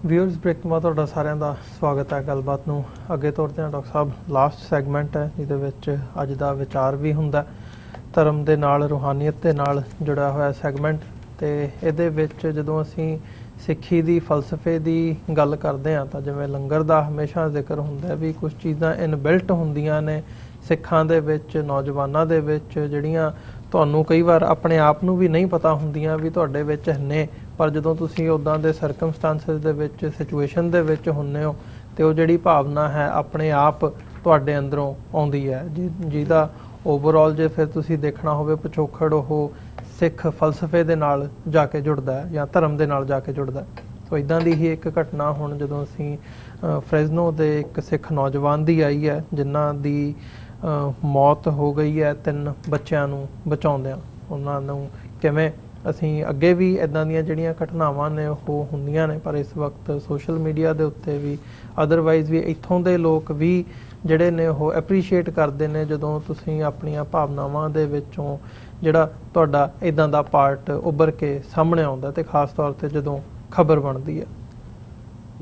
Viewers break तो बाद तुहाडा सारिਆਂ ਦਾ स्वागत है। गलबात ਨੂੰ ਅੱਗੇ ਤੋਰਦੇ ਹਾਂ। ਡਾਕਟਰ ਸਾਹਿਬ ਲਾਸਟ ਸੈਗਮੈਂਟ ਹੈ ਜਿਹਦੇ ਵਿੱਚ ਅੱਜ ਦਾ ਵਿਚਾਰ ਵੀ ਹੁੰਦਾ ਧਰਮ ਦੇ ਨਾਲ ਰੂਹਾਨੀਅਤ ਦੇ ਨਾਲ ਜੁੜਿਆ ਹੋਇਆ ਸੈਗਮੈਂਟ। ਤੇ ਇਹਦੇ ਵਿੱਚ ਜਦੋਂ ਅਸੀਂ ਸਿੱਖੀ ਦੀ ਫਲਸਫੇ ਦੀ ਗੱਲ ਕਰਦੇ ਹਾਂ ਤਾਂ ਜਿਵੇਂ ਲੰਗਰ ਦਾ ਹਮੇਸ਼ਾ ਜ਼ਿਕਰ ਹੁੰਦਾ ਵੀ ਕੁਝ ਚੀਜ਼ਾਂ ਇਨਬਿਲਟ ਹੁੰਦੀਆਂ ਨੇ ਸਿੱਖਾਂ ਦੇ ਵਿੱਚ, ਨੌਜਵਾਨਾਂ ਦੇ ਵਿੱਚ, ਜਿਹੜੀਆਂ ਤੁਹਾਨੂੰ ਕਈ ਵਾਰ ਆਪਣੇ ਆਪ ਨੂੰ ਵੀ ਨਹੀਂ ਪਤਾ ਹੁੰਦੀਆਂ ਵੀ ਤੁਹਾਡੇ ਵਿੱਚ ਨੇ, ਪਰ ਜਦੋਂ ਤੁਸੀਂ ਉੱਦਾਂ ਦੇ ਸਰਕਮਸਟੈਂਸਸ ਦੇ ਵਿੱਚ, ਸਿਚੁਏਸ਼ਨ ਦੇ ਵਿੱਚ ਹੁੰਦੇ ਹੋ ਤੇ ਉਹ ਜਿਹੜੀ ਭਾਵਨਾ ਹੈ ਆਪਣੇ ਆਪ ਤੁਹਾਡੇ ਅੰਦਰੋਂ ਆਉਂਦੀ ਹੈ, ਜਿਹਦਾ ਓਵਰਆਲ ਜੇ ਫਿਰ ਤੁਸੀਂ ਦੇਖਣਾ ਹੋਵੇ ਪਿਛੋਕੜ ਉਹ ਸਿੱਖ ਫਲਸਫੇ ਦੇ ਨਾਲ ਜਾ ਕੇ ਜੁੜਦਾ ਹੈ ਜਾਂ ਧਰਮ ਦੇ ਨਾਲ ਜਾ ਕੇ ਜੁੜਦਾ ਹੈ। ਸੋ ਇੱਦਾਂ ਦੀ ਹੀ ਇੱਕ ਘਟਨਾ ਹੁਣ ਜਦੋਂ ਅਸੀਂ ਫਰੈਜ਼ਨੋ ਦੇ ਇੱਕ ਸਿੱਖ ਨੌਜਵਾਨ ਦੀ ਆਈ ਹੈ ਜਿਨ੍ਹਾਂ ਦੀ ਮੌਤ ਹੋ ਗਈ ਹੈ 3 ਬੱਚਿਆਂ ਨੂੰ ਬਚਾਉਂਦਿਆਂ। ਉਹਨਾਂ ਨੂੰ ਕਿਵੇਂ ਅਸੀਂ ਅੱਗੇ ਵੀ ਇੱਦਾਂ ਦੀਆਂ ਜਿਹੜੀਆਂ ਘਟਨਾਵਾਂ ਨੇ ਉਹ ਹੁੰਦੀਆਂ ਨੇ, ਪਰ ਇਸ ਵਕਤ ਸੋਸ਼ਲ ਮੀਡੀਆ ਦੇ ਉੱਤੇ ਵੀ ਅਦਰਵਾਈਜ਼ ਵੀ ਇੱਥੋਂ ਦੇ ਲੋਕ ਵੀ ਜਿਹੜੇ ਨੇ ਉਹ ਐਪਰੀਸ਼ੀਏਟ ਕਰਦੇ ਨੇ ਜਦੋਂ ਤੁਸੀਂ ਆਪਣੀਆਂ ਭਾਵਨਾਵਾਂ ਦੇ ਵਿੱਚੋਂ ਜਿਹੜਾ ਤੁਹਾਡਾ ਇੱਦਾਂ ਦਾ ਪਾਰਟ ਉੱਭਰ ਕੇ ਸਾਹਮਣੇ ਆਉਂਦਾ ਤੇ ਖਾਸ ਤੌਰ ਤੇ ਜਦੋਂ ਖਬਰ ਬਣਦੀ ਹੈ।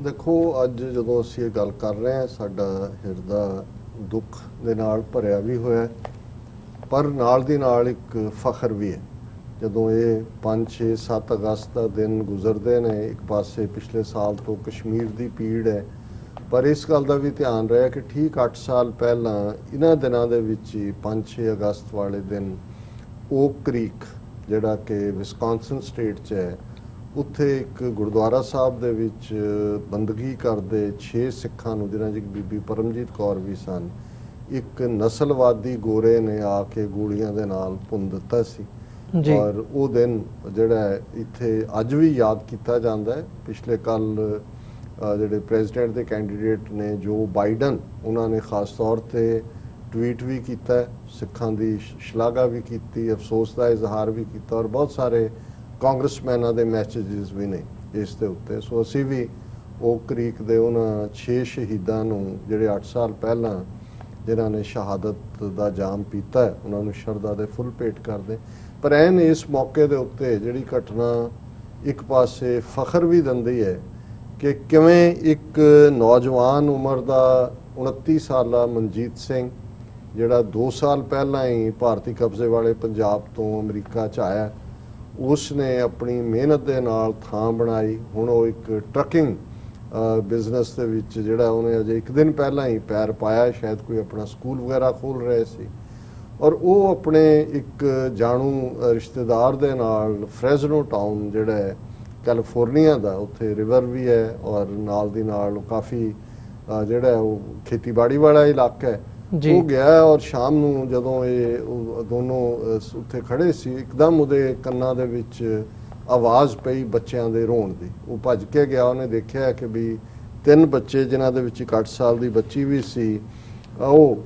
ਦੇਖੋ ਅੱਜ ਜਦੋਂ ਅਸੀਂ ਇਹ ਗੱਲ ਕਰ ਰਹੇ ਹਾਂ ਸਾਡਾ ਹਿਰਦਾ ਦੁੱਖ ਦੇ ਨਾਲ ਭਰਿਆ ਵੀ ਹੋਇਆ, ਪਰ ਨਾਲ ਦੀ ਨਾਲ ਇੱਕ ਫਖਰ ਵੀ ਹੈ ਜਦੋਂ ਇਹ 5, 6, 7 ਅਗਸਤ ਦਾ ਦਿਨ ਗੁਜ਼ਰਦੇ ਨੇ। ਇੱਕ ਪਾਸੇ ਪਿਛਲੇ ਸਾਲ ਤੋਂ ਕਸ਼ਮੀਰ ਦੀ ਪੀੜ ਹੈ, ਪਰ ਇਸ ਗੱਲ ਦਾ ਵੀ ਧਿਆਨ ਰਿਹਾ ਕਿ ਠੀਕ 8 ਸਾਲ ਪਹਿਲਾਂ ਇਹਨਾਂ ਦਿਨਾਂ ਦੇ ਵਿੱਚ ਹੀ 5, 6 ਅਗਸਤ ਵਾਲੇ ਦਿਨ ਓਕ ਕ੍ਰੀਕ ਜਿਹੜਾ ਕਿ ਵਿਸਕੌਨਸਨ ਸਟੇਟ 'ਚ ਹੈ, ਉੱਥੇ ਇੱਕ ਗੁਰਦੁਆਰਾ ਸਾਹਿਬ ਦੇ ਵਿੱਚ ਬੰਦਗੀ ਕਰਦੇ 6 ਸਿੱਖਾਂ ਨੂੰ, ਜਿਨ੍ਹਾਂ 'ਚ ਬੀਬੀ ਪਰਮਜੀਤ ਕੌਰ ਵੀ ਸਨ, ਇੱਕ ਨਸਲਵਾਦੀ ਗੋਰੇ ਨੇ ਆ ਕੇ ਗੋਲੀਆਂ ਦੇ ਨਾਲ ਭੁੰਨ ਦਿੱਤਾ ਸੀ। ਔਰ ਉਹ ਦਿਨ ਜਿਹੜਾ ਇੱਥੇ ਅੱਜ ਵੀ ਯਾਦ ਕੀਤਾ ਜਾਂਦਾ ਹੈ। ਪਿਛਲੇ ਕੱਲ ਜਿਹੜੇ ਪ੍ਰੈਜ਼ੀਡੈਂਟ ਦੇ ਕੈਂਡੀਡੇਟ ਨੇ ਜੋ ਬਾਈਡਨ, ਉਹਨਾਂ ਨੇ ਖਾਸ ਤੌਰ ਤੇ ਟਵੀਟ ਵੀ ਕੀਤਾ, ਸਿੱਖਾਂ ਦੀ ਸ਼ਲਾਘਾ ਵੀ ਕੀਤੀ, ਅਫਸੋਸ ਦਾ ਇਜ਼ਹਾਰ ਵੀ ਕੀਤਾ, ਔਰ ਬਹੁਤ ਸਾਰੇ ਕਾਂਗਰਸਮੈਨਾਂ ਦੇ ਮੈਸੇजेस ਵੀ ਨੇ ਇਸ ਦੇ ਉੱਤੇ। ਸੋ ਅਸੀਂ ਵੀ ਓਕ ਕ੍ਰੀਕ ਦੇ ਉਹਨਾਂ 6 ਸ਼ਹੀਦਾਂ ਨੂੰ ਜਿਹੜੇ 8 ਸਾਲ ਪਹਿਲਾਂ ਜਿਨ੍ਹਾਂ ਨੇ ਸ਼ਹਾਦਤ ਦਾ ਜਾਮ ਪੀਤਾ ਹੈ, ਉਹਨਾਂ ਨੂੰ ਸ਼ਰਧਾ ਦੇ ਫੁੱਲ ਭੇਟ ਕਰਦੇ। ਪਰ ਐਨ ਇਸ ਮੌਕੇ ਦੇ ਉੱਤੇ ਜਿਹੜੀ ਘਟਨਾ ਇੱਕ ਪਾਸੇ ਫਖਰ ਵੀ ਦਿੰਦੀ ਹੈ ਕਿ ਕਿਵੇਂ ਇੱਕ ਨੌਜਵਾਨ ਉਮਰ ਦਾ 29 ਸਾਲਾ ਮਨਜੀਤ ਸਿੰਘ ਜਿਹੜਾ 2 ਸਾਲ ਪਹਿਲਾਂ ਹੀ ਭਾਰਤੀ ਕਬਜ਼ੇ ਵਾਲੇ ਪੰਜਾਬ ਤੋਂ ਅਮਰੀਕਾ 'ਚ ਆਇਆ, ਉਸ ਨੇ ਆਪਣੀ ਮਿਹਨਤ ਦੇ ਨਾਲ ਥਾਂ ਬਣਾਈ। ਹੁਣ ਉਹ ਇੱਕ ਟਰੱਕਿੰਗ ਬਿਜ਼ਨਸ ਦੇ ਵਿੱਚ ਜਿਹੜਾ ਉਹਨੇ ਅਜੇ 1 ਦਿਨ ਪਹਿਲਾਂ ਹੀ ਪੈਰ ਪਾਇਆ, ਸ਼ਾਇਦ ਕੋਈ ਆਪਣਾ ਸਕੂਲ ਵਗੈਰਾ ਖੋਲ੍ਹ ਰਹੇ ਸੀ, ਔਰ ਉਹ ਆਪਣੇ ਇੱਕ ਜਾਣੂ ਰਿਸ਼ਤੇਦਾਰ ਦੇ ਨਾਲ ਫਰੈਜ਼ਨੋ ਟਾਊਨ ਜਿਹੜਾ ਹੈ ਕੈਲੀਫੋਰਨੀਆ ਦਾ, ਉੱਥੇ ਰਿਵਰ ਵੀ ਹੈ ਔਰ ਨਾਲ ਦੀ ਨਾਲ ਕਾਫੀ ਜਿਹੜਾ ਉਹ ਖੇਤੀਬਾੜੀ ਵਾਲਾ ਇਲਾਕਾ ਹੈ, ਉਹ ਗਿਆ। ਔਰ ਸ਼ਾਮ ਨੂੰ ਜਦੋਂ ਇਹ ਦੋਨੋਂ ਉੱਥੇ ਖੜੇ ਸੀ, ਇੱਕਦਮ ਉਹਦੇ ਕੰਨਾਂ ਦੇ ਵਿੱਚ ਆਵਾਜ਼ ਪਈ ਬੱਚਿਆਂ ਦੇ ਰੋਣ ਦੀ। ਉਹ ਭੱਜ ਕੇ ਗਿਆ, ਉਹਨੇ ਦੇਖਿਆ ਕਿ ਵੀ 3 ਬੱਚੇ ਜਿਨ੍ਹਾਂ ਦੇ ਵਿੱਚ 8 ਸਾਲ ਦੀ ਬੱਚੀ ਵੀ ਸੀ, ਉਹ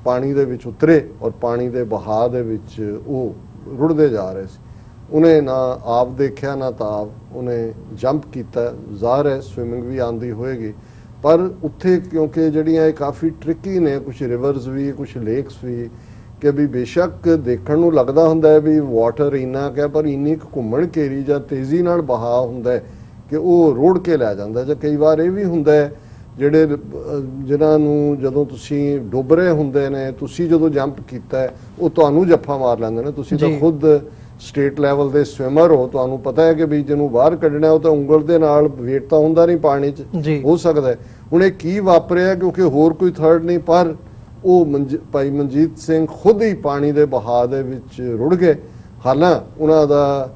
ਪਾਣੀ ਦੇ ਵਿੱਚ ਉਤਰੇ ਔਰ ਪਾਣੀ ਦੇ ਬਹਾਅ ਦੇ ਵਿੱਚ ਉਹ ਰੁੜਦੇ ਜਾ ਰਹੇ ਸੀ। ਉਹਨੇ ਨਾ ਆਪ ਦੇਖਿਆ ਨਾ ਤਾਂ ਉਹਨੇ ਜੰਪ ਕੀਤਾ। ਜ਼ਾਹਰ ਹੈ ਸਵਿਮਿੰਗ ਵੀ ਆਉਂਦੀ ਹੋਏਗੀ, ਪਰ ਉੱਥੇ ਕਿਉਂਕਿ ਜਿਹੜੀਆਂ ਇਹ ਕਾਫੀ ਟ੍ਰਿਕੀ ਨੇ, ਕੁਝ ਰਿਵਰਸ ਵੀ, ਕੁਝ ਲੇਕਸ ਵੀ, ਕਿ ਵੀ ਬੇਸ਼ੱਕ ਦੇਖਣ ਨੂੰ ਲੱਗਦਾ ਹੁੰਦਾ ਹੈ ਵੀ ਵਾਟਰ ਇੰਨਾ ਕੁ ਹੈ, ਪਰ ਇੰਨੀ ਕੁ ਘੁੰਮਣ ਘੇਰੀ ਜਾਂ ਤੇਜ਼ੀ ਨਾਲ ਬਹਾਅ ਹੁੰਦਾ ਹੈ ਕਿ ਉਹ ਰੋੜ ਕੇ ਲੈ ਜਾਂਦਾ। ਜਾਂ ਕਈ ਵਾਰ ਇਹ ਵੀ ਹੁੰਦਾ ਹੈ ਜਿਹੜੇ ਜਿਨ੍ਹਾਂ ਨੂੰ ਜਦੋਂ ਤੁਸੀਂ ਡੁੱਬ ਰਹੇ ਹੁੰਦੇ ਨੇ, ਤੁਸੀਂ ਜਦੋਂ ਜੰਪ ਕੀਤਾ ਉਹ ਤੁਹਾਨੂੰ ਜੱਫਾ ਮਾਰ ਲੈਂਦੇ ਨੇ। ਤੁਸੀਂ ਤਾਂ ਖੁਦ ਸਟੇਟ ਲੈਵਲ ਦੇ ਸਵਿਮਰ ਹੋ, ਤੁਹਾਨੂੰ ਪਤਾ ਹੈ ਕਿ ਵੀ ਜਿਹਨੂੰ ਬਾਹਰ ਕੱਢਣਾ ਉਹ ਤਾਂ ਉਂਗਲ ਦੇ ਨਾਲ ਵੇਟ ਤਾਂ ਹੁੰਦਾ ਨਹੀਂ ਪਾਣੀ 'ਚ, ਹੋ ਸਕਦਾ ਹੈ। ਹੁਣ ਇਹ ਕੀ ਵਾਪਰਿਆ ਕਿਉਂਕਿ ਹੋਰ ਕੋਈ ਥਰਡ ਨਹੀਂ, ਪਰ ਉਹ ਭਾਈ ਮਨਜੀਤ ਸਿੰਘ ਖੁਦ ਹੀ ਪਾਣੀ ਦੇ ਬਹਾਅ ਦੇ ਵਿੱਚ ਰੁੜ ਗਏ। ਹਾਲਾਂਕਿ ਉਹਨਾਂ ਦਾ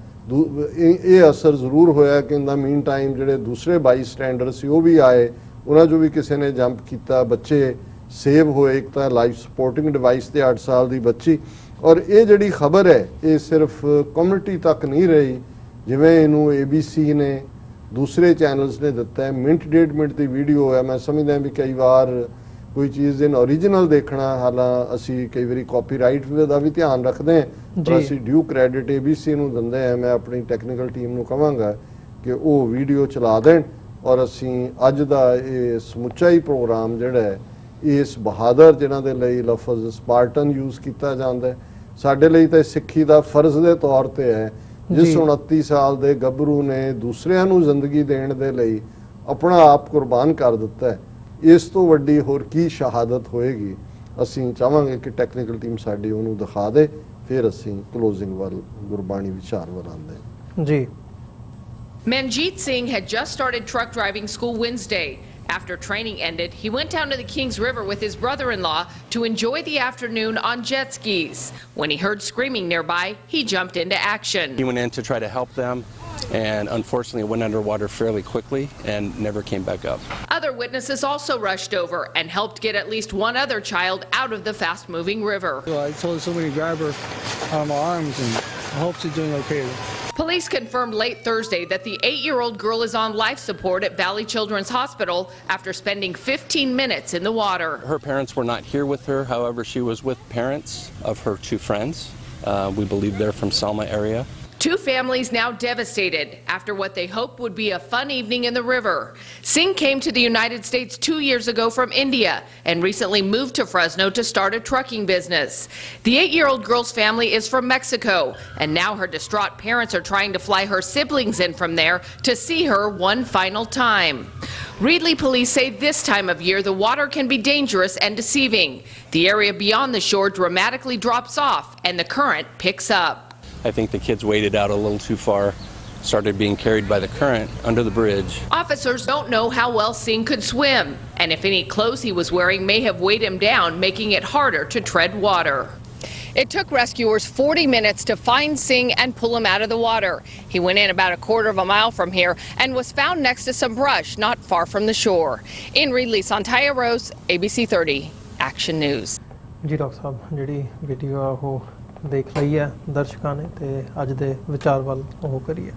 ਇਹ ਅਸਰ ਜ਼ਰੂਰ ਹੋਇਆ ਕਿ ਇਨ ਦਾ ਮੀਨ ਟਾਈਮ ਜਿਹੜੇ ਦੂਸਰੇ ਬਾਈ ਸਟੈਂਡਰ ਸੀ ਉਹ ਵੀ ਆਏ, ਉਹਨਾਂ 'ਚੋਂ ਵੀ ਕਿਸੇ ਨੇ ਜੰਪ ਕੀਤਾ, ਬੱਚੇ ਸੇਵ ਹੋਏ। ਇੱਕ ਤਾਂ ਲਾਈਫ ਸਪੋਰਟਿੰਗ ਡਿਵਾਈਸ ਤੇ 8 ਸਾਲ ਦੀ ਬੱਚੀ। ਔਰ ਇਹ ਜਿਹੜੀ ਖਬਰ ਹੈ ਇਹ ਸਿਰਫ ਕਮਿਊਨਿਟੀ ਤੱਕ ਨਹੀਂ ਰਹੀ, ਜਿਵੇਂ ਇਹਨੂੰ ABC ਨੇ, ਦੂਸਰੇ ਚੈਨਲਸ ਨੇ ਦਿੱਤਾ ਹੈ। ਮਿੰਟ 1.5 ਮਿੰਟ ਦੀ ਵੀਡੀਓ ਹੈ। ਮੈਂ ਸਮਝਦਾ ਵੀ ਕਈ ਵਾਰ ਕੋਈ ਚੀਜ਼ ਦੇ ਓਰੀਜਨਲ ਦੇਖਣਾ, ਹਾਲਾਂ ਅਸੀਂ ਕਈ ਵਾਰੀ ਕਾਪੀਰਾਈਟ ਦਾ ਵੀ ਧਿਆਨ ਰੱਖਦੇ ਹਾਂ, ਪਰ ਅਸੀਂ ਡਿਊ ਕ੍ਰੈਡਿਟ ABC ਨੂੰ ਦਿੰਦੇ ਹਾਂ। ਮੈਂ ਆਪਣੀ ਟੈਕਨੀਕਲ ਟੀਮ ਨੂੰ ਕਹਾਂਗਾ ਕਿ ਉਹ ਵੀਡੀਓ ਚਲਾ ਦੇਣ ਔਰ ਅਸੀਂ ਅੱਜ ਦਾ ਇਹ ਸਮੁੱਚਾ ਹੀ ਪ੍ਰੋਗਰਾਮ ਜਿਹੜਾ ਹੈ ਇਸ ਬਹਾਦਰ ਜਿਨ੍ਹਾਂ ਦੇ ਲਈ ਲਫ਼ਜ਼ ਸਪਾਰਟਨ ਯੂਜ਼ ਕੀਤਾ ਜਾਂਦਾ, ਸਾਡੇ ਲਈ ਤਾਂ ਸਿੱਖੀ ਦਾ ਫਰਜ਼ ਦੇ ਤੌਰ ਤੇ ਹੈ। ਜਿਸ 29 ਸਾਲ ਦੇ ਗੱਭਰੂ ਨੇ ਦੂਸਰਿਆਂ ਨੂੰ ਜ਼ਿੰਦਗੀ ਦੇਣ ਦੇ ਲਈ ਆਪਣਾ ਆਪ ਕੁਰਬਾਨ ਕਰ ਦਿੱਤਾ ਹੈ। ਇਸ ਤੋਂ ਵੱਡੀ ਹੋਰ ਕੀ ਸ਼ਹਾਦਤ ਹੋਏਗੀ। ਅਸੀਂ ਚਾਹਾਂਗੇ ਕਿ ਟੈਕਨੀਕਲ ਟੀਮ ਸਾਡੀ ਉਹਨੂੰ ਦਿਖਾ ਦੇ, ਫਿਰ ਅਸੀਂ ਕਲੋਜ਼ਿੰਗ ਵੱਲ ਗੁਰਬਾਣੀ ਵਿਚਾਰ ਵੱਲ ਆਉਂਦੇ ਜੀ। Manjeet Singh had just started truck driving school Wednesday. After training ended, he went down to the Kings River with his brother-in-law to enjoy the afternoon on jet skis. When he heard screaming nearby, he jumped into action. He went in to try to help them, and unfortunately went underwater fairly quickly and never came back up. Other witnesses also rushed over and helped get at least one other child out of the fast-moving river. I told somebody to grab her out of my arms, and I hope she's doing okay. Police confirmed late Thursday that the 8-year-old girl is on life support at Valley Children's Hospital after spending 15 minutes in the water. Her parents were not here with her. However, she was with parents of her two friends. We believe they're from Selma area. Two families now devastated after what they hoped would be a fun evening in the river. Singh came to the United States 2 years ago from India and recently moved to Fresno to start a trucking business. The 8-year-old girl's family is from Mexico, and now her distraught parents are trying to fly her siblings in from there to see her one final time. Reedley police say this time of year the water can be dangerous and deceiving. The area beyond the shore dramatically drops off and the current picks up. I think the kids waded out a little too far, started being carried by the current under the bridge. Officers don't know how well Singh could swim, and if any clothes he was wearing may have weighed him down, making it harder to tread water. It took rescuers 40 minutes to find Singh and pull him out of the water. He went in about a quarter of a mile from here and was found next to some brush not far from the shore. In Reedley, Santaya Rose, ABC 30, Action News. ਜੀ doctor ਸਾਹਿਬ, ਜਿਹੜੀ video ਆ ਉਹ ਦੇਖ ਲਈ ਹੈ ਦਰਸ਼ਕਾਂ ਨੇ, ਤੇ ਅੱਜ ਦੇ ਵਿਚਾਰ ਵੱਲ ਉਹ ਕਰੀਏ।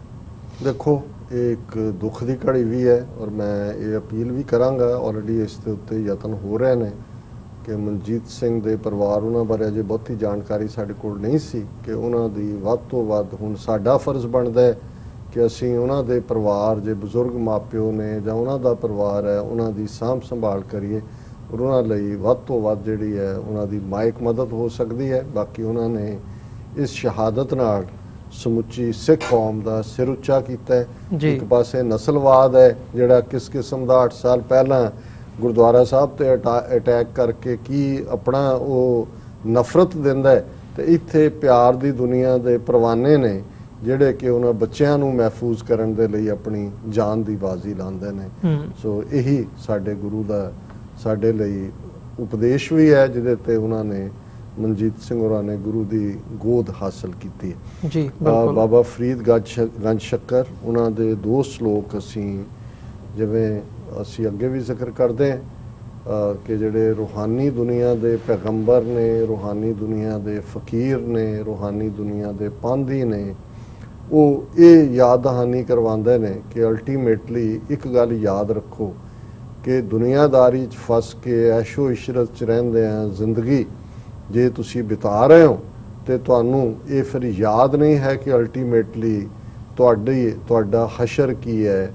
ਦੇਖੋ, ਇਹ ਇੱਕ ਦੁੱਖ ਦੀ ਘੜੀ ਵੀ ਹੈ, ਔਰ ਮੈਂ ਇਹ ਅਪੀਲ ਵੀ ਕਰਾਂਗਾ, ਆਲਰੇਡੀ ਇਸ ਦੇ ਉੱਤੇ ਯਤਨ ਹੋ ਰਹੇ ਨੇ ਕਿ ਮਨਜੀਤ ਸਿੰਘ ਦੇ ਪਰਿਵਾਰ, ਉਹਨਾਂ ਬਾਰੇ ਅਜੇ ਬਹੁਤੀ ਜਾਣਕਾਰੀ ਸਾਡੇ ਕੋਲ ਨਹੀਂ ਸੀ, ਕਿ ਉਹਨਾਂ ਦੀ ਵੱਧ ਤੋਂ ਵੱਧ ਹੁਣ ਸਾਡਾ ਫਰਜ਼ ਬਣਦਾ ਹੈ ਕਿ ਅਸੀਂ ਉਹਨਾਂ ਦੇ ਪਰਿਵਾਰ, ਜੇ ਬਜ਼ੁਰਗ ਮਾਪਿਓ ਨੇ ਜਾਂ ਉਹਨਾਂ ਦਾ ਪਰਿਵਾਰ ਹੈ, ਉਹਨਾਂ ਦੀ ਸਾਂਭ ਸੰਭਾਲ ਕਰੀਏ, ਔਰ ਉਹਨਾਂ ਲਈ ਵੱਧ ਤੋਂ ਵੱਧ ਜਿਹੜੀ ਹੈ ਉਹਨਾਂ ਦੀ ਮਾਇਕ ਮਦਦ ਹੋ ਸਕਦੀ ਹੈ। ਬਾਕੀ ਉਹਨਾਂ ਨੇ ਇਸ ਸ਼ਹਾਦਤ ਨਾਲ ਸਮੁੱਚੀ ਸਿੱਖ ਕੌਮ ਦਾ ਸਿਰ ਉੱਚਾ ਕੀਤਾ ਹੈ। ਇੱਕ ਪਾਸੇ ਨਸਲਵਾਦ ਹੈ ਜਿਹੜਾ ਕਿਸ ਕਿਸਮ ਦਾ 8 ਸਾਲ ਪਹਿਲਾਂ ਗੁਰਦੁਆਰਾ ਸਾਹਿਬ ਤੇ ਅਟੈਕ ਕਰਕੇ ਕੀ ਆਪਣਾ ਉਹ ਨਫ਼ਰਤ ਦਿੰਦਾ ਹੈ, ਤੇ ਇੱਥੇ ਪਿਆਰ ਦੀ ਦੁਨੀਆ ਦੇ ਪਰਵਾਨੇ ਨੇ ਜਿਹੜੇ ਕਿ ਉਹਨਾਂ ਬੱਚਿਆਂ ਨੂੰ ਮਹਿਫੂਜ਼ ਕਰਨ ਦੇ ਲਈ ਆਪਣੀ ਜਾਨ ਦੀ ਬਾਜ਼ੀ ਲਾਉਂਦੇ ਨੇ। ਸੋ ਇਹੀ ਸਾਡੇ ਗੁਰੂ ਦਾ ਸਾਡੇ ਲਈ ਉਪਦੇਸ਼ ਵੀ ਹੈ, ਜਿਹਦੇ ਤੇ ਉਹਨਾਂ ਨੇ ਮਨਜੀਤ ਸਿੰਘ ਹੋਰਾਂ ਨੇ ਗੁਰੂ ਦੀ ਗੋਦ ਹਾਸਲ ਕੀਤੀ ਹੈ। ਜੀ ਬਿਲਕੁਲ। ਬਾਬਾ ਫਰੀਦ ਗੰਜ ਸ਼ੱਕਰ, ਉਹਨਾਂ ਦੇ 2 ਸ਼ਲੋਕ ਅਸੀਂ ਜਿਵੇਂ ਅਸੀਂ ਅੱਗੇ ਵੀ ਜ਼ਿਕਰ ਕਰਦੇ ਹਾਂ ਕਿ ਜਿਹੜੇ ਰੂਹਾਨੀ ਦੁਨੀਆ ਦੇ ਪੈਗੰਬਰ ਨੇ, ਰੂਹਾਨੀ ਦੁਨੀਆ ਦੇ ਫਕੀਰ ਨੇ, ਰੂਹਾਨੀ ਦੁਨੀਆ ਦੇ ਪਾਂਧੀ ਨੇ, ਉਹ ਇਹ ਯਾਦ ਦਹਾਨੀ ਕਰਵਾਉਂਦੇ ਨੇ ਕਿ ਅਲਟੀਮੇਟਲੀ ਇੱਕ ਗੱਲ ਯਾਦ ਰੱਖੋ ਕਿ ਦੁਨੀਆਦਾਰੀ 'ਚ ਫਸ ਕੇ ਐਸ਼ੋ ਇਸ਼ਰਤ 'ਚ ਰਹਿੰਦੇ ਆ ਜ਼ਿੰਦਗੀ ਜੇ ਤੁਸੀਂ ਬਿਤਾ ਰਹੇ ਹੋ, ਤੇ ਤੁਹਾਨੂੰ ਇਹ ਫਿਰ ਯਾਦ ਨਹੀਂ ਹੈ ਕਿ ਅਲਟੀਮੇਟਲੀ ਤੁਹਾਡਾ ਹਸ਼ਰ ਕੀ ਹੈ,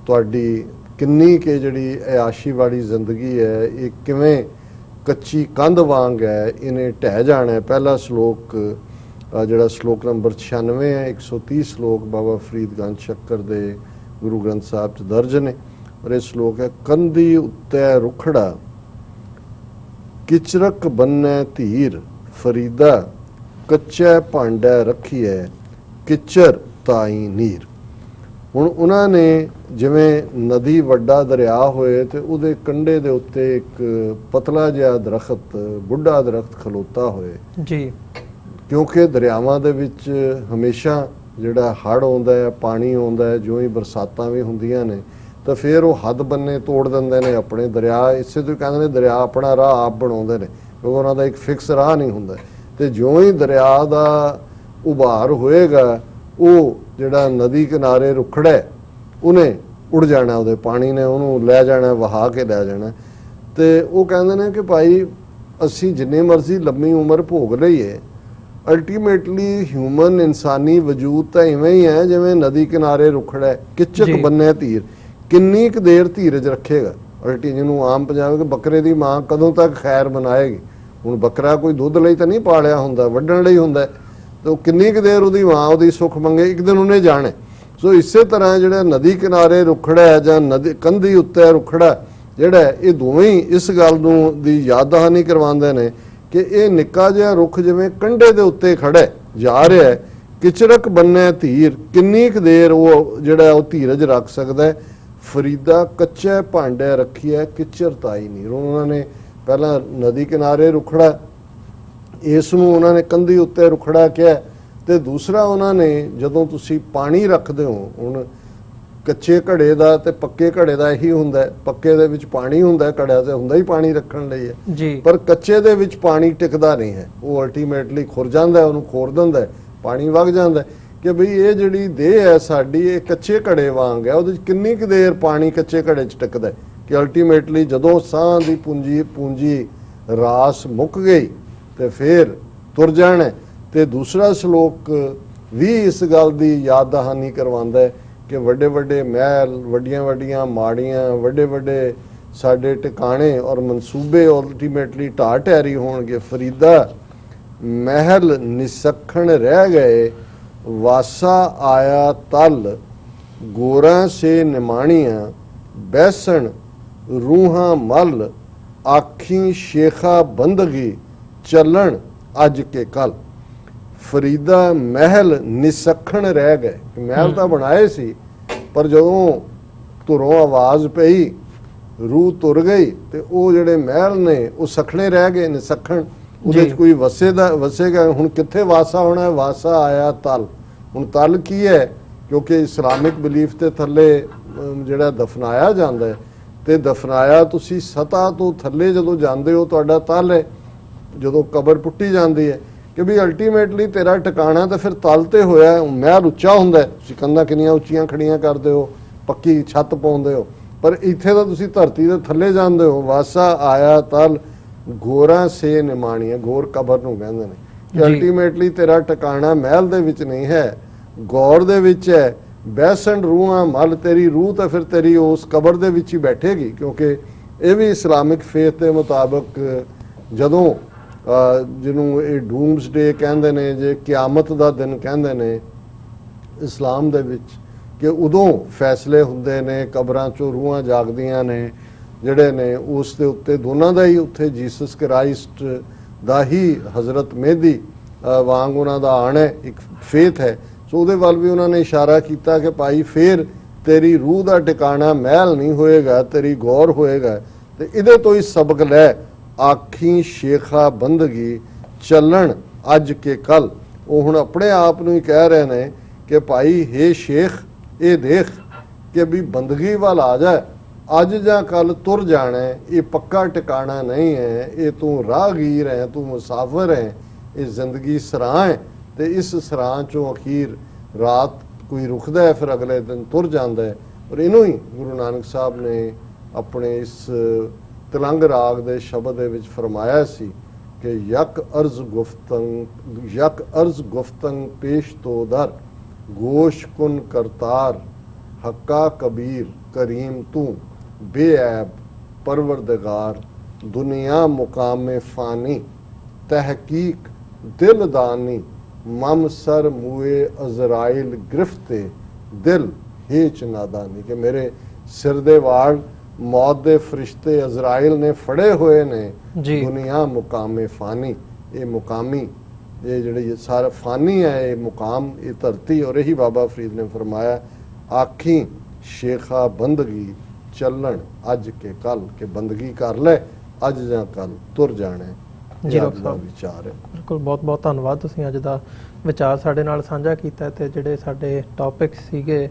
ਤੁਹਾਡੀ ਕਿੰਨੀ ਕਿ ਜਿਹੜੀ ਐਆਸ਼ੀ ਵਾਲੀ ਜ਼ਿੰਦਗੀ ਹੈ ਇਹ ਕਿਵੇਂ ਕੱਚੀ ਕੰਧ ਵਾਂਗ ਹੈ, ਇਹਨੇ ਢਹਿ ਜਾਣਾ। ਪਹਿਲਾ ਸ਼ਲੋਕ ਜਿਹੜਾ ਸ਼ਲੋਕ ਨੰਬਰ 96 ਹੈ, 130 ਸ਼ਲੋਕ ਬਾਬਾ ਫਰੀਦ ਗੰਜ ਸ਼ੱਕਰ ਦੇ ਗੁਰੂ ਗ੍ਰੰਥ ਸਾਹਿਬ 'ਚ ਦਰਜ ਨੇ, ਔਰ ਇਹ ਸ਼ਲੋਕ ਹੈ, ਕੰਧੀ ਉੱਤੇ ਰੁਖੜਾ ਕਿਚਰਕ ਬੰਨੈ ਧੀਰ ਫਰੀਦਾ ਕੱਚੇ ਭਾਂਡੇ ਰੱਖੀਐ ਕਿਚਰ ਤਾਈ ਨੀਰ। ਹੁਣ ਉਹਨਾਂ ਨੇ ਜਿਵੇਂ ਨਦੀ ਵੱਡਾ ਦਰਿਆ ਹੋਏ ਤੇ ਉਹਦੇ ਕੰਢੇ ਦੇ ਉੱਤੇ ਇੱਕ ਪਤਲਾ ਜਿਹਾ ਦਰਖਤ, ਬੁੱਢਾ ਦਰਖਤ ਖਲੋਤਾ ਹੋਏ ਜੀ, ਕਿਉਂਕਿ ਦਰਿਆਵਾਂ ਦੇ ਵਿੱਚ ਹਮੇਸ਼ਾ ਜਿਹੜਾ ਹੜ੍ਹ ਆਉਂਦਾ ਹੈ, ਪਾਣੀ ਆਉਂਦਾ ਹੈ, ਜਿਉਂ ਹੀ ਬਰਸਾਤਾਂ ਵੀ ਹੁੰਦੀਆਂ ਨੇ ਤਾਂ ਫਿਰ ਉਹ ਹੱਦ ਬੰਨੇ ਤੋੜ ਦਿੰਦੇ ਨੇ ਆਪਣੇ ਦਰਿਆ। ਇਸੇ ਤੋਂ ਕਹਿੰਦੇ ਨੇ ਦਰਿਆ ਆਪਣਾ ਰਾਹ ਆਪ ਬਣਾਉਂਦੇ ਨੇ, ਕਿਉਂਕਿ ਉਹਨਾਂ ਦਾ ਇੱਕ ਫਿਕਸ ਰਾਹ ਨਹੀਂ ਹੁੰਦਾ, ਤੇ ਜਿਉਂ ਹੀ ਦਰਿਆ ਦਾ ਉਭਾਰ ਹੋਏਗਾ ਉਹ ਜਿਹੜਾ ਨਦੀ ਕਿਨਾਰੇ ਰੁਖੜਾ ਉਹਨੇ ਉੜ ਜਾਣਾ, ਉਹਦੇ ਪਾਣੀ ਨੇ ਉਹਨੂੰ ਲੈ ਜਾਣਾ, ਵਹਾ ਕੇ ਲੈ ਜਾਣਾ। ਤੇ ਉਹ ਕਹਿੰਦੇ ਨੇ ਕਿ ਭਾਈ ਅਸੀਂ ਜਿੰਨੀ ਮਰਜ਼ੀ ਲੰਮੀ ਉਮਰ ਭੋਗ ਲਈਏ, ਅਲਟੀਮੇਟਲੀ ਹਿਊਮਨ ਇਨਸਾਨੀ ਵਜੂਦ ਤਾਂ ਇਵੇਂ ਹੀ ਹੈ ਜਿਵੇਂ ਨਦੀ ਕਿਨਾਰੇ ਰੁਖੜਾ, ਕਿਚਕ ਬੰਨੇ ਧੀਰ। ਕਿੰਨੀ ਕੁ ਦੇਰ ਧੀਰਜ ਰੱਖੇਗਾ? ਜਿਹਨੂੰ ਆਮ ਪੰਜਾਬ ਕਿ ਬੱਕਰੇ ਦੀ ਮਾਂ ਕਦੋਂ ਤੱਕ ਖੈਰ ਮਨਾਏਗੀ? ਹੁਣ ਬੱਕਰਾ ਕੋਈ ਦੁੱਧ ਲਈ ਤਾਂ ਨਹੀਂ ਪਾਲਿਆ ਹੁੰਦਾ, ਵੱਢਣ ਲਈ ਹੁੰਦਾ, ਤੇ ਉਹ ਕਿੰਨੀ ਕੁ ਦੇਰ ਉਹਦੀ ਮਾਂ ਉਹਦੀ ਸੁੱਖ ਮੰਗੇ, ਇੱਕ ਦਿਨ ਉਹਨੇ ਜਾਣਾ। ਸੋ ਇਸੇ ਤਰ੍ਹਾਂ ਜਿਹੜਾ ਨਦੀ ਕਿਨਾਰੇ ਰੁੱਖੜਾ ਹੈ ਜਾਂ ਨਦੀ ਕੰਧੀ ਉੱਤੇ ਰੁੱਖੜਾ ਜਿਹੜਾ ਹੈ, ਇਹ ਦੋਵੇਂ ਹੀ ਇਸ ਗੱਲ ਨੂੰ ਦੀ ਯਾਦ ਦਹਾਨੀ ਕਰਵਾਉਂਦੇ ਨੇ ਕਿ ਇਹ ਨਿੱਕਾ ਜਿਹਾ ਰੁੱਖ ਜਿਵੇਂ ਕੰਢੇ ਦੇ ਉੱਤੇ ਖੜਾ ਹੈ, ਜਾ ਰਿਹਾ ਹੈ, ਕਿਚਰਕ ਬੰਨੇ ਧੀਰ, ਕਿੰਨੀ ਕੁ ਦੇਰ ਉਹ ਜਿਹੜਾ ਉਹ ਧੀਰਜ ਰੱਖ ਸਕਦਾ ਹੈ। ਫਰੀਦਾ ਕੱਚੇ ਭਾਂਡੇ ਰੱਖੀਐ ਕਿਚਰ ਤਾਈ ਨਹੀਂ। ਉਹਨਾਂ ਨੇ ਪਹਿਲਾਂ ਨਦੀ ਕਿਨਾਰੇ ਰੁੱਖੜਾ, ਇਸ ਨੂੰ ਉਹਨਾਂ ਨੇ ਕੰਧੀ ਉੱਤੇ ਰੁੱਖੜਾ ਕਿਹਾ, ਤੇ ਦੂਸਰਾ ਉਹਨਾਂ ਨੇ ਜਦੋਂ ਤੁਸੀਂ ਪਾਣੀ ਰੱਖਦੇ ਹੋ, ਹੁਣ ਕੱਚੇ ਘੜੇ ਦਾ ਤੇ ਪੱਕੇ ਘੜੇ ਦਾ ਇਹੀ ਹੁੰਦਾ ਹੈ, ਪੱਕੇ ਦੇ ਵਿੱਚ ਪਾਣੀ ਹੁੰਦਾ, ਘੜਾ ਤੇ ਹੁੰਦਾ ਹੀ ਪਾਣੀ ਰੱਖਣ ਲਈ ਹੈ ਜੀ, ਪਰ ਕੱਚੇ ਦੇ ਵਿੱਚ ਪਾਣੀ ਟਿਕਦਾ ਨਹੀਂ ਹੈ, ਉਹ ਅਲਟੀਮੇਟਲੀ ਖੁਰ ਜਾਂਦਾ, ਉਹਨੂੰ ਖੋਰ ਦਿੰਦਾ ਹੈ, ਪਾਣੀ ਵਗ ਜਾਂਦਾ ਹੈ। ਕਿ ਬਈ ਇਹ ਜਿਹੜੀ ਦੇਹ ਹੈ ਸਾਡੀ, ਇਹ ਕੱਚੇ ਘੜੇ ਵਾਂਗ ਹੈ, ਉਹਦੇ ਵਿੱਚ ਕਿੰਨੀ ਕੁ ਦੇਰ ਪਾਣੀ ਕੱਚੇ ਘੜੇ 'ਚ ਟਿਕਦਾ ਹੈ ਕਿ ਅਲਟੀਮੇਟਲੀ ਜਦੋਂ ਸਾਹ ਦੀ ਪੂੰਜੀ ਰਾਸ ਮੁੱਕ ਗਈ ਤੇ ਫਿਰ ਤੁਰ ਜਾਣਾ। ਤੇ ਦੂਸਰਾ ਸ਼ਲੋਕ ਵੀ ਇਸ ਗੱਲ ਦੀ ਯਾਦ ਦਹਾਨੀ ਕਰਵਾਉਂਦਾ ਹੈ ਕਿ ਵੱਡੇ ਵੱਡੇ ਮਹਿਲ, ਵੱਡੀਆਂ ਵੱਡੀਆਂ ਮਾੜੀਆਂ, ਵੱਡੇ ਵੱਡੇ ਸਾਡੇ ਟਿਕਾਣੇ ਔਰ ਮਨਸੂਬੇ ਅਲਟੀਮੇਟਲੀ ਢਾਹ ਢਹਿਰੀ ਹੋਣਗੇ। ਫਰੀਦਾ ਮਹਿਲ ਨਿਸਖਣ ਰਹਿ ਗਏ, ਵਾਸਾ ਆਇਆ ਤਲ, ਗੋਰਾਂ ਸੇ ਨਿਮਾਣੀਆਂ, ਬੈਸਣ ਰੂਹਾਂ ਮਲ, ਆਖੀ ਸ਼ੇਖਾ ਬੰਦਗੀ, ਚੱਲਣ ਅੱਜ ਕੇ ਕੱਲ। ਫਰੀਦਾ ਮਹਿਲ ਨਿਸਖਣ ਰਹਿ ਗਏ, ਮਹਿਲ ਤਾਂ ਬਣਾਏ ਸੀ ਪਰ ਜਦੋਂ ਧੁਰੋਂ ਆਵਾਜ਼ ਪਈ, ਰੂਹ ਤੁਰ ਗਈ, ਤੇ ਉਹ ਜਿਹੜੇ ਮਹਿਲ ਨੇ ਉਹ ਸਖਣੇ ਰਹਿ ਗਏ, ਨਿਸਖਣ, ਉਹਦੇ 'ਚ ਕੋਈ ਵਸੇਗਾ ਹੁਣ ਕਿੱਥੇ ਵਾਸਾ ਹੋਣਾ ਹੈ। ਵਾਸਾ ਆਇਆ ਤਲ। ਹੁਣ ਤਲ ਕੀ ਹੈ? ਕਿਉਂਕਿ ਇਸਲਾਮਿਕ ਬਿਲੀਫ ਤੇ ਥੱਲੇ ਜਿਹੜਾ ਦਫਨਾਇਆ ਜਾਂਦਾ ਹੈ, ਤੇ ਦਫਨਾਇਆ ਤੁਸੀਂ ਸਤ੍ਹਾ ਤੋਂ ਥੱਲੇ ਜਦੋਂ ਜਾਂਦੇ ਹੋ ਤੁਹਾਡਾ ਤਲ ਹੈ, ਜਦੋਂ ਕਬਰ ਪੁੱਟੀ ਜਾਂਦੀ ਹੈ ਕਿ ਵੀ ਅਲਟੀਮੇਟਲੀ ਤੇਰਾ ਟਿਕਾਣਾ ਤਾਂ ਫਿਰ ਤਲ ਤੇ ਹੋਇਆ। ਮਹਿਲ ਉੱਚਾ ਹੁੰਦਾ, ਤੁਸੀਂ ਕੰਧਾਂ ਕਿੰਨੀਆਂ ਉੱਚੀਆਂ ਖੜੀਆਂ ਕਰਦੇ ਹੋ, ਪੱਕੀ ਛੱਤ ਪਾਉਂਦੇ ਹੋ, ਪਰ ਇੱਥੇ ਤਾਂ ਤੁਸੀਂ ਧਰਤੀ ਦੇ ਥੱਲੇ ਜਾਂਦੇ ਹੋ। ਵਾਸਾ ਆਇਆ ਤਲ, ਗੋਰਾਂ ਸੇ ਨਿਮਾਣੀਆਂ, ਗੋਰ ਕਬਰ ਨੂੰ ਕਹਿੰਦੇ ਨੇ ਕਿ ਅਲਟੀਮੇਟਲੀ ਤੇਰਾ ਟਿਕਾਣਾ ਮਹਿਲ ਦੇ ਵਿੱਚ ਨਹੀਂ ਹੈ, ਗੌਰ ਦੇ ਵਿੱਚ ਹੈ। ਬੈਸਣ ਰੂਹਾਂ ਮਲ, ਤੇਰੀ ਰੂਹ ਤਾਂ ਫਿਰ ਤੇਰੀ ਉਸ ਕਬਰ ਦੇ ਵਿੱਚ ਹੀ ਬੈਠੇਗੀ, ਕਿਉਂਕਿ ਇਹ ਵੀ ਇਸਲਾਮਿਕ ਫੇਥ ਦੇ ਮੁਤਾਬਕ ਜਦੋਂ ਜਿਹਨੂੰ ਇਹ ਡੂਮਸਡੇ ਕਹਿੰਦੇ ਨੇ, ਜੇ ਕਿਆਮਤ ਦਾ ਦਿਨ ਕਹਿੰਦੇ ਨੇ ਇਸਲਾਮ ਦੇ ਵਿੱਚ, ਕਿ ਉਦੋਂ ਫੈਸਲੇ ਹੁੰਦੇ ਨੇ, ਕਬਰਾਂ 'ਚੋਂ ਰੂਹਾਂ ਜਾਗਦੀਆਂ ਨੇ ਜਿਹੜੇ ਨੇ, ਉਸ ਦੇ ਉੱਤੇ ਦੋਨਾਂ ਦਾ ਹੀ ਉੱਥੇ ਜੀਸਸ ਕ੍ਰਾਈਸਟ ਦਾ ਹੀ ਹਜ਼ਰਤ ਮਹਿਦੀ ਵਾਂਗ ਉਹਨਾਂ ਦਾ ਆਣਾ ਇੱਕ ਫੇਥ ਹੈ। ਸੋ ਉਹਦੇ ਵੱਲ ਵੀ ਉਹਨਾਂ ਨੇ ਇਸ਼ਾਰਾ ਕੀਤਾ ਕਿ ਭਾਈ ਫਿਰ ਤੇਰੀ ਰੂਹ ਦਾ ਟਿਕਾਣਾ ਮਹਿਲ ਨਹੀਂ ਹੋਏਗਾ, ਤੇਰੀ ਗੌਰ ਹੋਏਗਾ। ਤੇ ਇਹਦੇ ਤੋਂ ਹੀ ਸਬਕ ਲੈ, ਆਖੀ ਸ਼ੇਖਾ ਬੰਦਗੀ, ਚੱਲਣ ਅੱਜ ਕੇ ਕੱਲ। ਉਹ ਹੁਣ ਆਪਣੇ ਆਪ ਨੂੰ ਹੀ ਕਹਿ ਰਹੇ ਨੇ ਕਿ ਭਾਈ ਹੇ ਸ਼ੇਖ, ਇਹ ਦੇਖ ਕਿ ਵੀ ਬੰਦਗੀ ਵੱਲ ਆ ਜਾ, ਅੱਜ ਜਾਂ ਕੱਲ ਤੁਰ ਜਾਣਾ, ਇਹ ਪੱਕਾ ਟਿਕਾਣਾ ਨਹੀਂ ਹੈ, ਇਹ ਤੂੰ ਰਾਹਗੀਰ ਹੈ, ਤੂੰ ਮੁਸਾਫਿਰ ਹੈ, ਇਹ ਜ਼ਿੰਦਗੀ ਸਰਾਂ ਹੈ, ਤੇ ਇਸ ਸਰਾਂ ਚੋਂ ਅਖੀਰ ਰਾਤ ਕੋਈ ਰੁਕਦਾ ਹੈ, ਫਿਰ ਅਗਲੇ ਦਿਨ ਤੁਰ ਜਾਂਦਾ ਹੈ। ਔਰ ਇਹਨੂੰ ਹੀ ਗੁਰੂ ਨਾਨਕ ਸਾਹਿਬ ਨੇ ਆਪਣੇ ਇਸ ਤਿਲੰਗ ਰਾਗ ਦੇ ਸ਼ਬਦ ਦੇ ਵਿੱਚ ਫਰਮਾਇਆ ਸੀ ਕਿ ਯਕ ਅਰਜ਼ ਗੁਫਤੰ ਪੇਸ਼ ਤੋ ਦਰ, ਗੋਸ਼ ਕੁਨ ਕਰਤਾਰ, ਹੱਕਾ ਕਬੀਰ ਕਰੀਮ ਤੂੰ, ਬੇऐਬ ਪਰਵਰਦਗਾਰ, ਦੁਨੀਆ ਮੁਕਾਮ ਫਾਨੀ, ਤਹਿਕੀਕ ਦਿਲ ਦਾਨੀ, ਮਮ ਸਰ ਮੂਏ ਅਜ਼ਰਾइल ਗ੍ਰਿਫਤੇ, ਦਿਲ ਹੀਚ ਨਾਦਾਨੀ। ਕਿ ਮੇਰੇ ਸਿਰ ਦੇ ਵਾਲ ਮੌਤ ਦੇ ਫਰਿਸ਼ਤੇ ਅਜ਼ਰਾइल ਨੇ ਫੜੇ ਹੋਏ ਨੇ। ਦੁਨੀਆ ਮੁਕਾਮ ਫਾਨੀ, ਇਹ ਮੁਕਾਮੀ, ਇਹ ਜਿਹੜੀ ਸਾਰਾ ਫਾਨੀ ਹੈ, ਇਹ ਮੁਕਾਮ, ਇਹ ਧਰਤੀ। ਔਰ ਇਹੀ ਬਾਬਾ ਫਰੀਦ ਨੇ ਫਰਮਾਇਆ, ਆਖੀ ਸ਼ੇਖਾ ਬੰਦਗੀ, ਚੱਲਣ ਅੱਜ ਕੇ ਕੱਲ, ਕਿ ਬੰਦਗੀ ਕਰ ਲੈ, ਅੱਜ ਜਾਂ ਕੱਲ ਤੁਰ ਜਾਣਾ। ਜੀ ਡਾਕਟਰ ਸਾਹਿਬ, ਵਿਚਾਰ ਹੈ ਬਿਲਕੁਲ। ਬਹੁਤ ਬਹੁਤ ਧੰਨਵਾਦ, ਤੁਸੀਂ ਅੱਜ ਦਾ ਵਿਚਾਰ ਸਾਡੇ ਨਾਲ ਸਾਂਝਾ ਕੀਤਾ। ਤੇ ਜਿਹੜੇ ਸਾਡੇ ਟੌਪਿਕ ਸੀਗੇ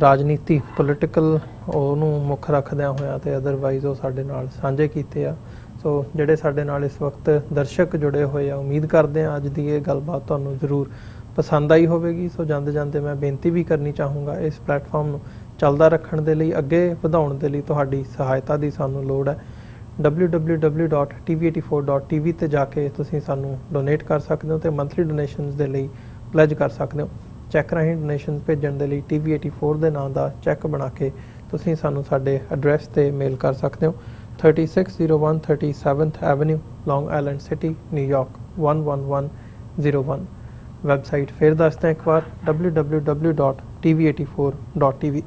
ਰਾਜਨੀਤੀ, ਪੋਲੀਟੀਕਲ, ਉਹਨੂੰ ਮੁੱਖ ਰੱਖਦਿਆਂ ਹੋਇਆ ਤੇ ਅਦਰਵਾਈਜ਼ ਉਹ ਸਾਡੇ ਨਾਲ ਸਾਂਝੇ ਕੀਤੇ ਆ। ਸੋ ਜਿਹੜੇ ਸਾਡੇ ਨਾਲ ਇਸ ਵਕਤ ਦਰਸ਼ਕ ਜੁੜੇ ਹੋਏ ਆ, ਉਮੀਦ ਕਰਦੇ ਆ ਅੱਜ ਦੀ ਇਹ ਗੱਲਬਾਤ ਤੁਹਾਨੂੰ ਜ਼ਰੂਰ ਪਸੰਦ ਆਈ ਹੋਵੇਗੀ। ਸੋ ਜਾਂਦੇ ਜਾਂਦੇ ਮੈਂ ਬੇਨਤੀ ਵੀ ਕਰਨੀ ਚਾਹੂੰਗਾ, ਇਸ ਪਲੇਟਫਾਰਮ ਨੂੰ ਚੱਲਦਾ ਰੱਖਣ ਦੇ ਲਈ, ਅੱਗੇ ਵਧਾਉਣ ਦੇ ਲਈ ਤੁਹਾਡੀ ਸਹਾਇਤਾ ਦੀ ਸਾਨੂੰ ਲੋੜ ਹੈ। www.tv84.tv ਤੇ ਜਾ ਕੇ ਤੁਸੀਂ ਸਾਨੂੰ ਡੋਨੇਟ ਕਰ ਸਕਦੇ ਹੋ ਤੇ ਮੰਥਲੀ ਡੋਨੇਸ਼ਨਸ ਦੇ ਲਈ ਪਲੇਜ ਕਰ ਸਕਦੇ ਹੋ। ਚੈੱਕ ਰਾਹੀਂ ਡੋਨੇਸ਼ਨ ਭੇਜਣ ਦੇ ਲਈ TV84 ਦੇ ਨਾਂ ਦਾ ਚੈੱਕ ਬਣਾ ਕੇ ਤੁਸੀਂ ਸਾਨੂੰ ਸਾਡੇ ਐਡਰੈਸ ਤੇ ਮੇਲ ਕਰ ਸਕਦੇ ਹੋ। 3601 37th Avenue, Long Island City, New York 11101। Website ਫਿਰ ਦੱਸਦੇ ਹਾਂ ਇੱਕ ਵਾਰ www.tv84.tv।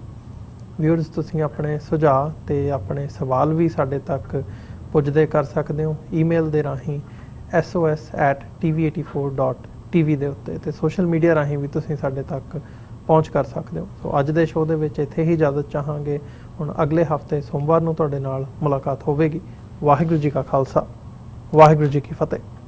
ਵਿਊਅਰਸ, ਤੁਸੀਂ ਆਪਣੇ ਸੁਝਾਅ ਤੇ ਆਪਣੇ ਸਵਾਲ ਵੀ ਸਾਡੇ ਤੱਕ ਪੁੱਜਦੇ ਕਰ ਸਕਦੇ ਹੋ ਈਮੇਲ ਦੇ ਰਾਹੀਂ sos@tv84.tv ਦੇ ਉੱਤੇ, ਤੇ ਸੋਸ਼ਲ ਮੀਡੀਆ ਰਾਹੀਂ ਵੀ ਤੁਸੀਂ ਸਾਡੇ ਤੱਕ ਪਹੁੰਚ ਕਰ ਸਕਦੇ ਹੋ। ਸੋ ਅੱਜ ਦੇ ਸ਼ੋਅ ਦੇ ਵਿੱਚ ਇੱਥੇ ਹੀ ਇਜਾਜ਼ਤ ਚਾਹਾਂਗੇ। ਹੁਣ ਅਗਲੇ ਹਫਤੇ ਸੋਮਵਾਰ ਨੂੰ ਤੁਹਾਡੇ ਨਾਲ ਮੁਲਾਕਾਤ ਹੋਵੇਗੀ। ਵਾਹਿਗੁਰੂ ਜੀ ਕਾ ਖਾਲਸਾ, ਵਾਹਿਗੁਰੂ ਜੀ ਕੀ ਫਤਿਹ।